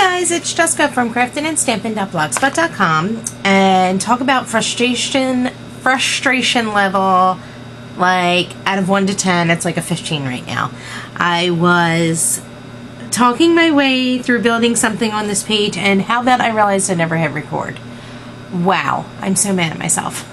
guys, it's Jessica from craftingandstamping.blogspot.com, and talk about frustration level, like out of 1 to 10, it's like a 15 right now. I was talking my way through building something on this page, and how about I realized I never hit record. Wow, I'm so mad at myself.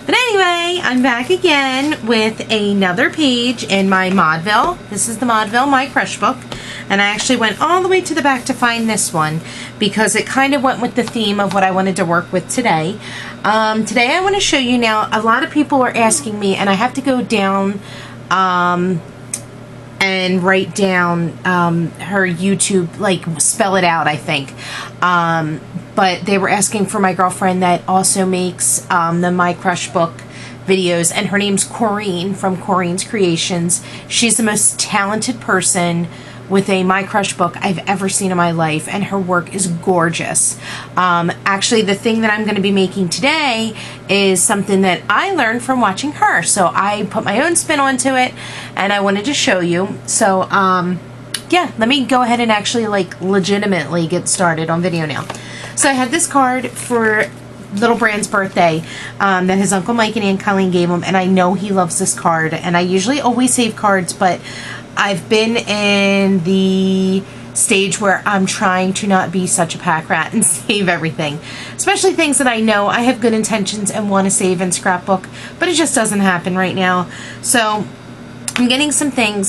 But anyway, I'm back again with another page in my Modville. This is the Modville My Crush book. And I actually went all the way to the back to find this one because it kind of went with the theme of what I wanted to work with today. Today I want to show you now, a lot of people are asking me, and I have to go down and write down her YouTube, like spell it out, I think. But they were asking for my girlfriend that also makes the My Crush book videos, and her name's Corene from CORENESCREATIONS. She's the most talented person with a My Crush book I've ever seen in my life, and her work is gorgeous. Actually, the thing that I'm going to be making today is something that I learned from watching her, so I put my own spin onto it, and I wanted to show you. So yeah, let me go ahead and actually like legitimately get started on video now. So I had this card for little Brand's birthday that his Uncle Mike and Aunt Colleen gave him, and I know he loves this card, and I usually always save cards, but I've been in the stage where I'm trying to not be such a pack rat and save everything, especially things that I know I have good intentions and want to save in scrapbook, but it just doesn't happen right now. So I'm getting some things,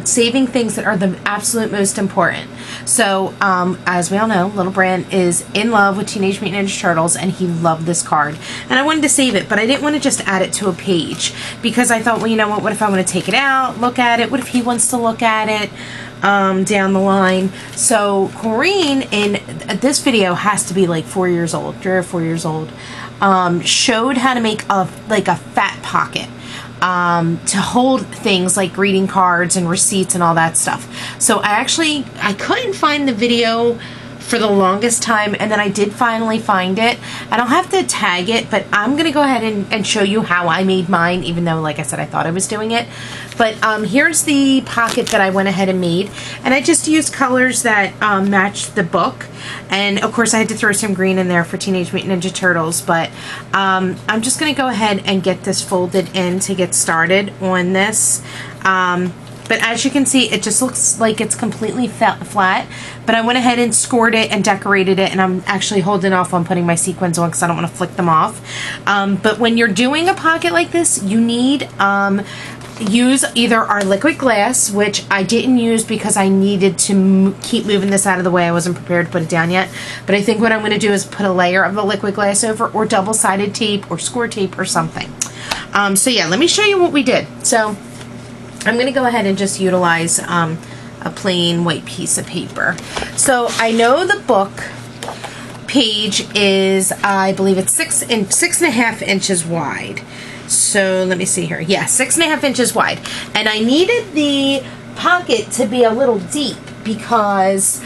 saving things that are the absolute most important. So, as we all know, little Brand is in love with Teenage Mutant Ninja Turtles, and he loved this card. And I wanted to save it, but I didn't want to just add it to a page, because I thought, well, you know what if I want to take it out, look at it? What if he wants to look at it down the line? So, Corene, in this video, has to be like 4 years old, 3 or 4 years old, showed how to make a fat pocket. To hold things like greeting cards and receipts and all that stuff. So I couldn't find the video for the longest time, and then I did finally find it, and I'll have to tag it, but I'm gonna go ahead and show you how I made mine, even though, like I said, I thought I was doing it. But here's the pocket that I went ahead and made, and I just used colors that matched the book, and of course I had to throw some green in there for Teenage Mutant Ninja Turtles, but I'm just gonna go ahead and get this folded in to get started on this. But as you can see, it just looks like it's completely flat, but I went ahead and scored it and decorated it, and I'm actually holding off on putting my sequins on because I don't want to flick them off. But when you're doing a pocket like this, you need use either our liquid glass, which I didn't use because I needed to keep moving this out of the way. I wasn't prepared to put it down yet, but I think what I'm going to do is put a layer of the liquid glass over, or double-sided tape or score tape or something. So yeah, let me show you what we did. So I'm going to go ahead and just utilize a plain white piece of paper. So I know the book page is, I believe it's 6.5 inches wide. So let me see here. Yeah, 6.5 inches wide. And I needed the pocket to be a little deep because,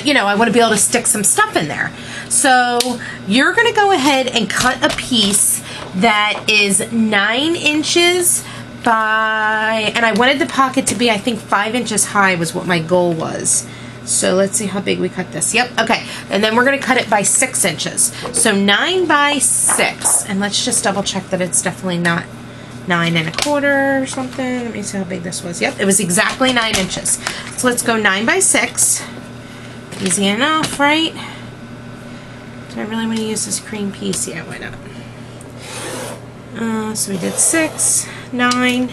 you know, I want to be able to stick some stuff in there. So you're going to go ahead and cut a piece that is 9 inches by, and I wanted the pocket to be, I think 5 inches high was what my goal was. So let's see how big we cut this. Yep, okay. And then we're going to cut it by 6 inches. So 9 by 6. And let's just double check that it's definitely not 9 1/4 or something. Let me see how big this was. Yep, it was exactly 9 inches. So let's go 9 by 6. Easy enough, right? Do I really want to use this cream piece? Yeah, why not? So we did 6, 9.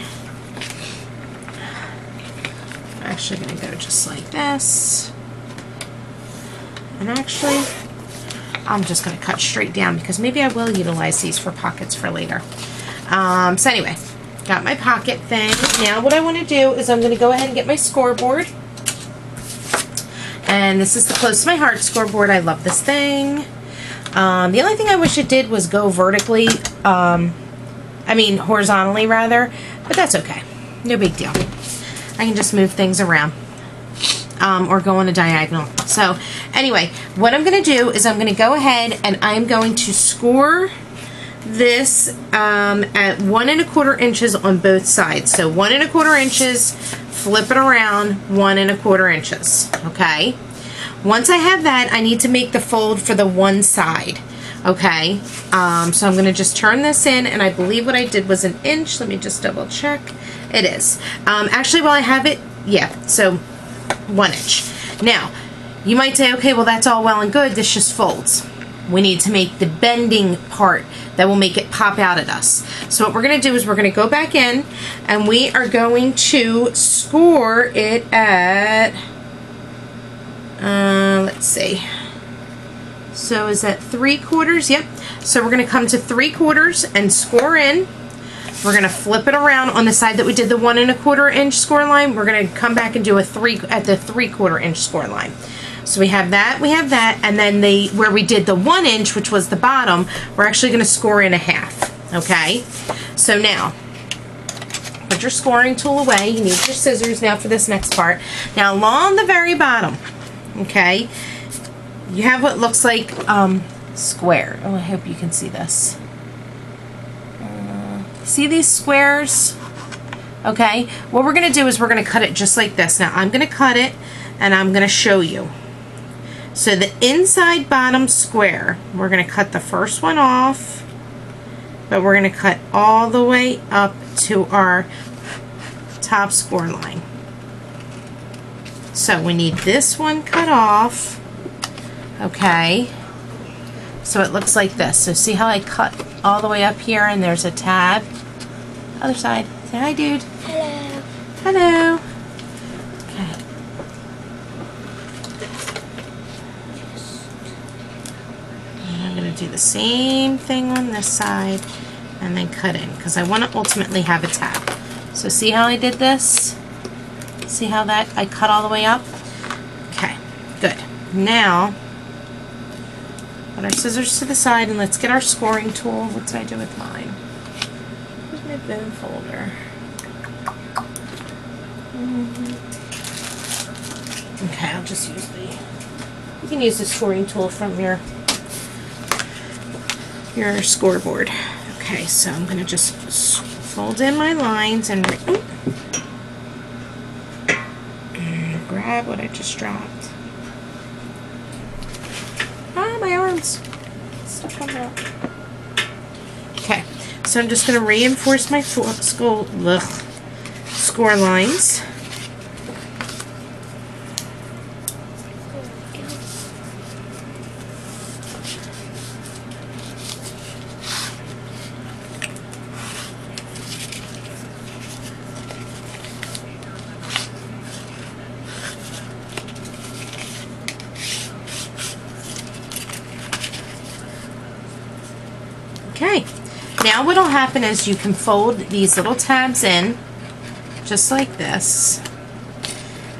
I'm actually going to go just like this. And actually, I'm just going to cut straight down because maybe I will utilize these for pockets for later. So anyway, got my pocket thing. Now what I want to do is I'm going to go ahead and get my scoreboard. And this is the Close to My Heart scoreboard. I love this thing. The only thing I wish it did was go vertically, horizontally rather, but that's okay. No big deal. I can just move things around, or go on a diagonal. So anyway, what I'm going to do is I'm going to go ahead and I'm going to score this at 1 1/4 inches on both sides. So 1 1/4 inches flip it around 1 1/4 inches, okay? Once I have that, I need to make the fold for the one side, okay? So I'm gonna just turn this in, and I believe what I did was 1 inch. Let me just double check. It is. Actually, while I have it, yeah, so 1 inch. Now, you might say, okay, well, that's all well and good. This just folds. We need to make the bending part that will make it pop out at us. So what we're going to do is we're going to go back in, and we are going to score it at, let's see. So is that 3/4? Yep. So we're going to come to 3/4 and score in. We're going to flip it around on the side that we did the 1 1/4 inch score line. We're going to come back and do a 3 at the 3/4 inch score line. So we have that, and then where we did the 1 inch, which was the bottom, we're actually going to score in 1/2, okay? So now, put your scoring tool away. You need your scissors now for this next part. Now, along the very bottom, okay, you have what looks like square. Oh, I hope you can see this. See these squares? Okay, what we're going to do is we're going to cut it just like this. Now, I'm going to cut it, and I'm going to show you. So the inside bottom square, we're going to cut the first one off, but we're going to cut all the way up to our top score line. So we need this one cut off, okay? So it looks like this. So see how I cut all the way up here and there's a tab? Other side. Say hi, dude. Hello. Hello. Okay. I'm going to do the same thing on this side and then cut in because I want to ultimately have a tab. So see how I did this? See how that I cut all the way up? Okay, good. Now, put our scissors to the side and let's get our scoring tool. What did I do with mine? Where's my bone folder? Okay, I'll just use you can use the scoring tool from your scoreboard. Okay, so I'm going to just fold in my lines and grab what I just dropped. Ah, my arms. Stuff coming out. Okay, so I'm just going to reinforce my score lines. Okay, now what'll happen is you can fold these little tabs in just like this,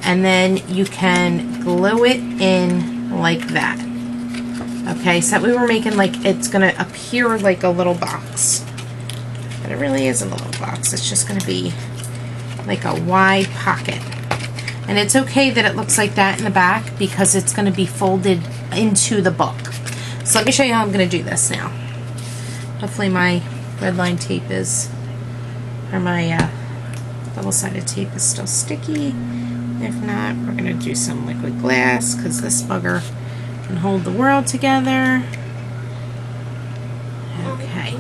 and then you can glue it in like that. Okay, so we were making like it's gonna appear like a little box, but it really isn't a little box. It's just gonna be like a wide pocket, and it's okay that it looks like that in the back because it's gonna be folded into the book. So let me show you how I'm gonna do this now. Hopefully my red line tape is, or my double-sided tape is still sticky. If not, we're going to do some liquid glass because this bugger can hold the world together. Okay.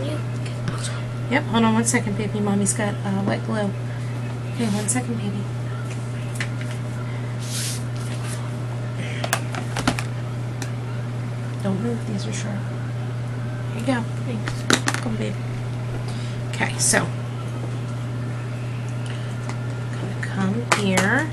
Yep, hold on 1 second, baby. Mommy's got wet glue. Okay, 1 second, baby. Don't move, these are sharp. There you go. Thanks. Come, baby. Okay, so I'm gonna come here.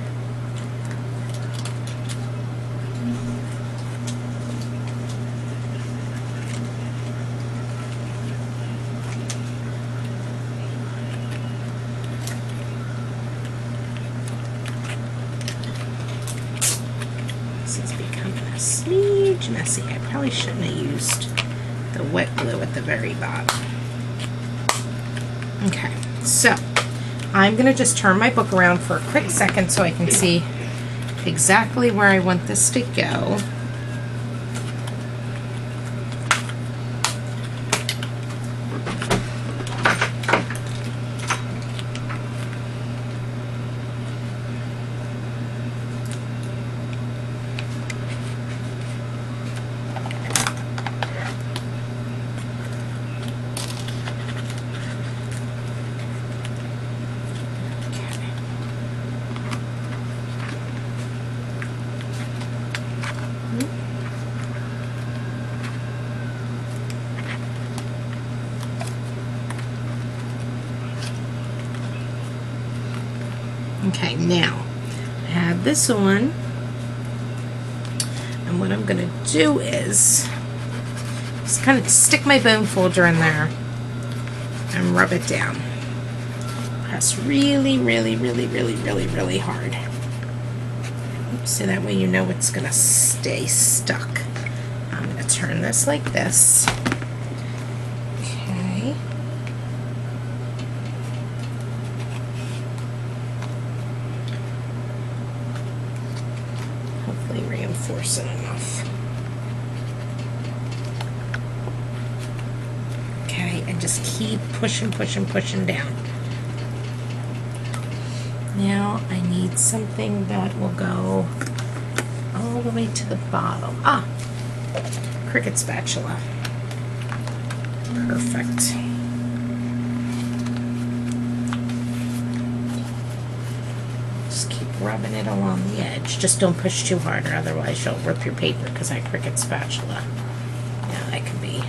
This is becoming a smidge messy. I probably shouldn't have used the wet glue at the very bottom. Okay, so I'm going to just turn my book around for a quick second so I can see exactly where I want this to go. Okay, now I have this on, and what I'm going to do is just kind of stick my bone folder in there and rub it down. Press really, really, really, really, really, really hard. So that way you know it's going to stay stuck. I'm going to turn this like this. Okay. Hopefully reinforce it enough. Okay, and just keep pushing, pushing, pushing down. Now I need something that will go all the way to the bottom. Ah, Cricut spatula. Perfect. Just keep rubbing it along the edge. Just don't push too hard, or otherwise you'll rip your paper, because I Cricut spatula. Yeah, that can be.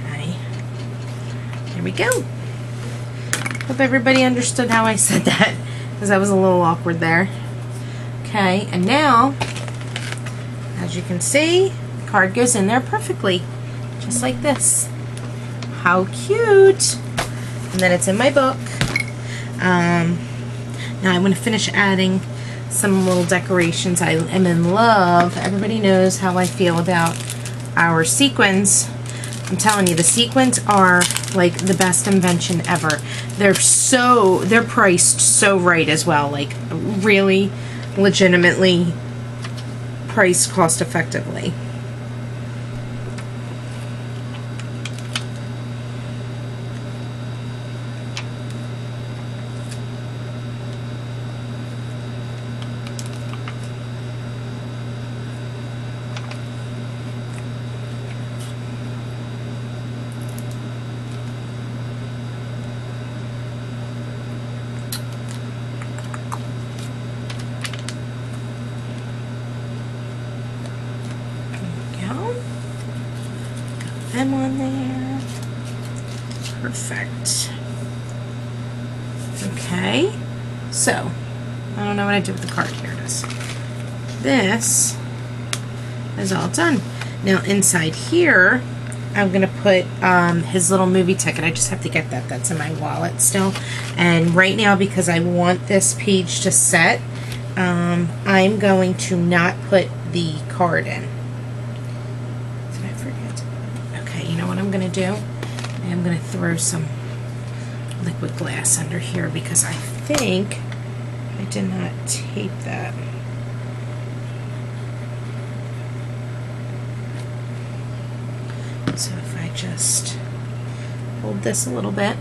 Okay. There we go. Hope everybody understood how I said that, because that was a little awkward there. Okay, and now, as you can see, the card goes in there perfectly, just like this. How cute! And then it's in my book. Now I'm going to finish adding some little decorations. I am in love. Everybody knows how I feel about our sequins. I'm telling you, the sequins are like the best invention ever. They're priced so right as well, like really legitimately priced cost effectively. Them on there. Perfect. Okay, so I don't know what I did with the card. Here it is. This is all done. Now inside here, I'm gonna put his little movie ticket. I just have to get that. That's in my wallet still. And right now, because I want this page to set, I'm going to not put the card in. You know what I'm going to do? I'm going to throw some liquid glass under here, because I think I did not tape that. So if I just hold this a little bit.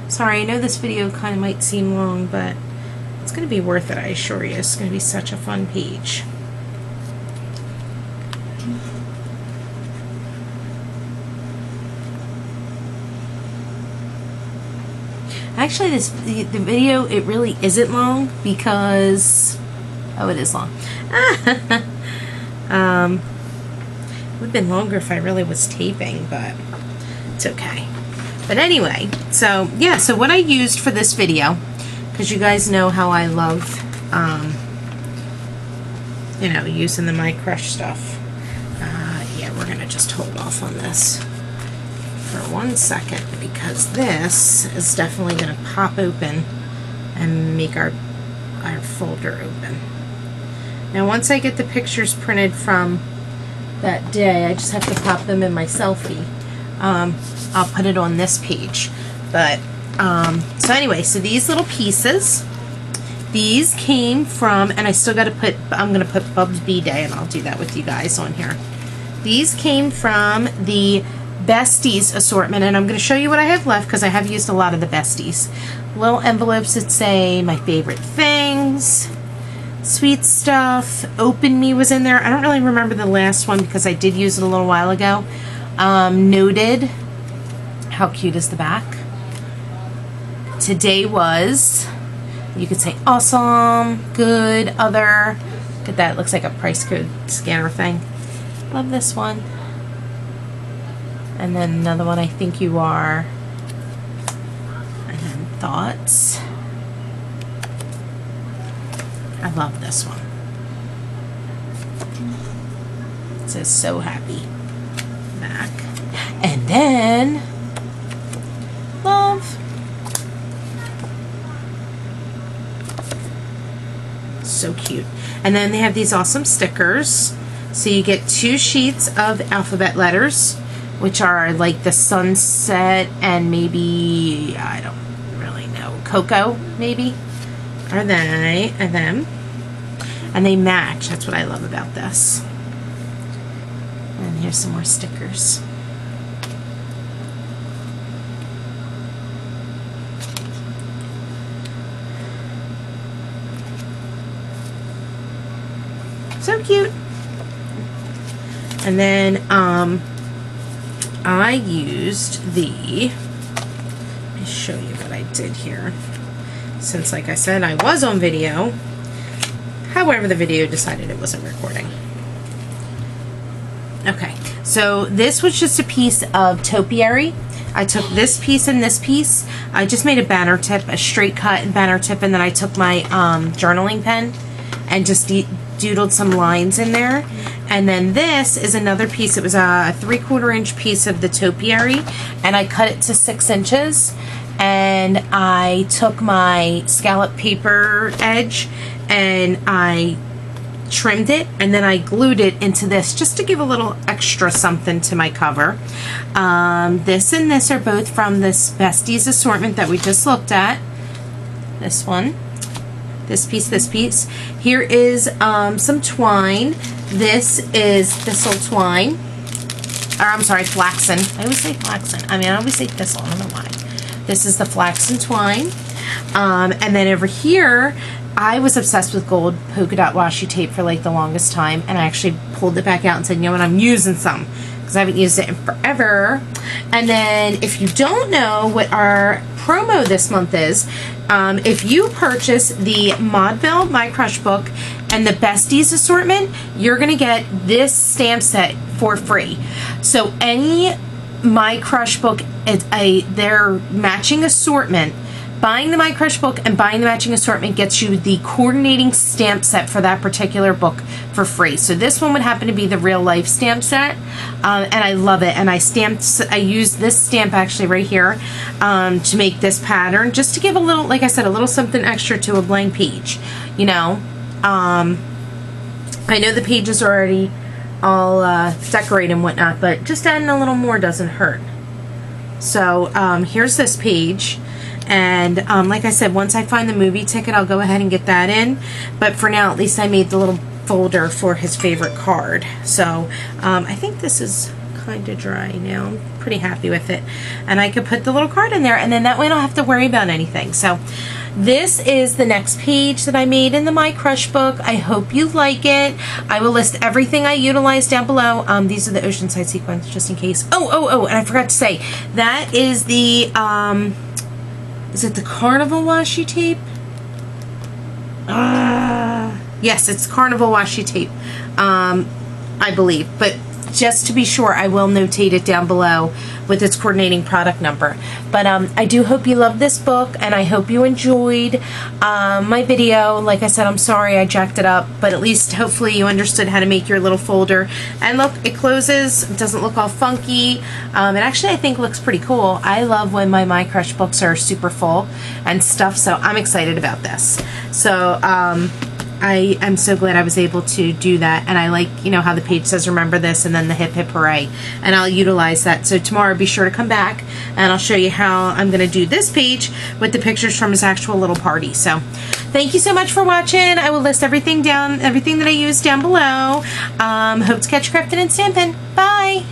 Sorry, I know this video kind of might seem long, but it's going to be worth it, I assure you. It's going to be such a fun page. Actually, the video, it really isn't long, because, oh, it is long. It would have been longer if I really was taping, but it's okay. But anyway, so yeah, so what I used for this video, because you guys know how I love, you know, using the My Crush stuff. Yeah, we're gonna just hold off on this for 1 second, because this is definitely going to pop open and make our folder open. Now once I get the pictures printed from that day, I just have to pop them in my selfie. I'll put it on this page. But so anyway, so these little pieces, these came from, and I still got to put, I'm going to put Bub's B-Day, and I'll do that with you guys on here. These came from the Besties assortment, and I'm going to show you what I have left, because I have used a lot of the Besties. Little envelopes that say my favorite things, sweet stuff, Open Me was in there. I don't really remember the last one, because I did use it a little while ago. Noted. How cute is the back? Today was, you could say awesome, good, other. Look at that, it looks like a price code scanner thing. Love this one. And then another one, I think you are. And then thoughts. I love this one. It says so happy back. And then love. So cute. And then they have these awesome stickers. So you get 2 sheets of alphabet letters, which are like the sunset and maybe, I don't really know, cocoa maybe, are they, and them. And they match. That's what I love about this. And here's some more stickers. So cute. And then I used the, let me show you what I did here. Since, like I said, I was on video. However, the video decided it wasn't recording. Okay, so this was just a piece of Topiary. I took this piece and this piece. I just made a banner tip, a straight cut banner tip, and then I took my journaling pen and just doodled some lines in there. And then this is another piece. It was a 3/4 inch piece of the Topiary, and I cut it to 6 inches. And I took my scallop paper edge and I trimmed it, and then I glued it into this just to give a little extra something to my cover. This and this are both from this Besties assortment that we just looked at. This one, this piece, this piece. Here is some twine. This is thistle twine. Or I'm sorry, flaxen. I always say flaxen. I mean, I always say thistle. I don't know why. This is the flaxen twine. And then over here, I was obsessed with gold polka dot washi tape for like the longest time, and I actually pulled it back out and said, you know what, I'm using some because I haven't used it in forever. And then if you don't know what our promo this month is, if you purchase the Modville My Crush book and the Besties assortment, you're gonna get this stamp set for free. So any My Crush book, their matching assortment, buying the My Crush book and buying the matching assortment gets you the coordinating stamp set for that particular book for free. So this one would happen to be the real life stamp set, and I love it. And I used this stamp actually right here to make this pattern, just to give a little, like I said, a little something extra to a blank page. You know, I know the pages are already all decorated and whatnot, but just adding a little more doesn't hurt. So here's this page. And like I said, once I find the movie ticket, I'll go ahead and get that in. But for now, at least I made the little folder for his favorite card. So I think this is kind of dry now. I'm pretty happy with it. And I could put the little card in there, and then that way I don't have to worry about anything. So this is the next page that I made in the My Crush book. I hope you like it. I will list everything I utilized down below. These are the Oceanside Sequins, just in case. Oh, and I forgot to say, that is the... is it the Carnival washi tape? Yes, it's Carnival washi tape, I believe. But just to be sure, I will notate it down below with its coordinating product number. But I do hope you love this book, and I hope you enjoyed my video. Like I said, I'm sorry I jacked it up, but at least hopefully you understood how to make your little folder. And look, it closes. It doesn't look all funky. It actually, I think, looks pretty cool. I love when my Crush books are super full and stuff, so I'm excited about this. So I am so glad I was able to do that, and I like, you know, how the page says remember this and then the hip hip hooray, and I'll utilize that. So tomorrow be sure to come back and I'll show you how I'm going to do this page with the pictures from his actual little party. So thank you so much for watching. I will list everything that I used down below. Hope to catch you crafting and stamping. Bye!